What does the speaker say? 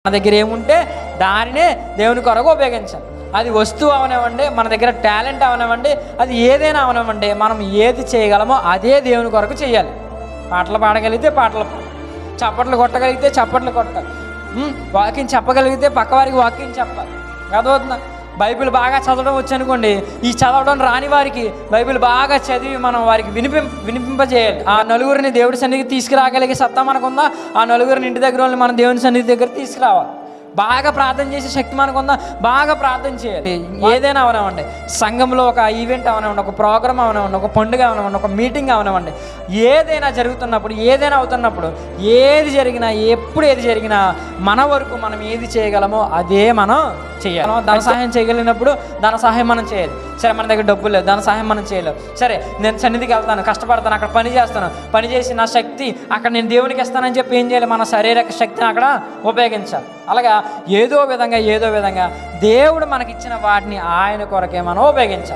మన దగ్గర ఏముంటే దానినే దేవుని కొరకు ఉపయోగించాలి. అది వస్తువు అవనివ్వండి, మన దగ్గర టాలెంట్ అవనివ్వండి, అది ఏదైనా అవనివ్వండి, మనం ఏది చేయగలమో అదే దేవుని కొరకు చేయాలి. పాటలు పాడగలిగితే పాటలు పాడాలి, చప్పట్లు కొట్టగలిగితే చప్పట్లు కొట్టాలి, వాకింగ్ చెప్పగలిగితే పక్కవారికి వాకింగ్ చెప్పాలి. అదవుతుందా? బైబిల్ బాగా చదవడం వచ్చనుకోండి, ఈ చదవడం రాని వారికి బైబిల్ బాగా చదివి మనం వారికి వినిపింపజేయాలి. ఆ నలుగురిని దేవుడి సన్నిధికి తీసుకురాగలిగే సత్తా మనకుందా? ఆ నలుగురిని ఇంటి దగ్గర వాళ్ళని మన దేవుని సన్నిధి దగ్గర తీసుకురావాలి. బాగా ప్రార్థన చేసే శక్తి మనకుందా? బాగా ప్రార్థన చేయాలి. ఏదైనా అవనివ్వండి, సంఘంలో ఒక ఈవెంట్ అవనివ్వండి, ఒక ప్రోగ్రామ్ అవనివ్వండి, ఒక పండుగ అవనివ్వండి, ఒక మీటింగ్ అవనివ్వండి, ఏదైనా జరుగుతున్నప్పుడు, ఏదైనా అవుతున్నప్పుడు, ఏది జరిగినా, ఎప్పుడు ఏది జరిగినా మన వరకు మనం ఏది చేయగలమో అదే మనం చేయాలి. ధన సహాయం చేయగలిగినప్పుడు ధన సహాయం మనం చేయాలి. సరే, మన దగ్గర డబ్బులు లేదు, ధన సహాయం మనం చేయలేవు. సరే, నేను సన్నిధికి వెళ్తాను, కష్టపడతాను, అక్కడ పని చేస్తాను, పని చేసి నా శక్తి అక్కడ నేను దేవునికి ఇస్తానని చెప్పి ఏం చేయాలి? మన శారీరక శక్తిని అక్కడ ఉపయోగించాలి. అలాగా ఏదో విధంగా దేవుడు మనకిచ్చిన వాటిని ఆయన కొరకే మనం ఉపయోగించాలి.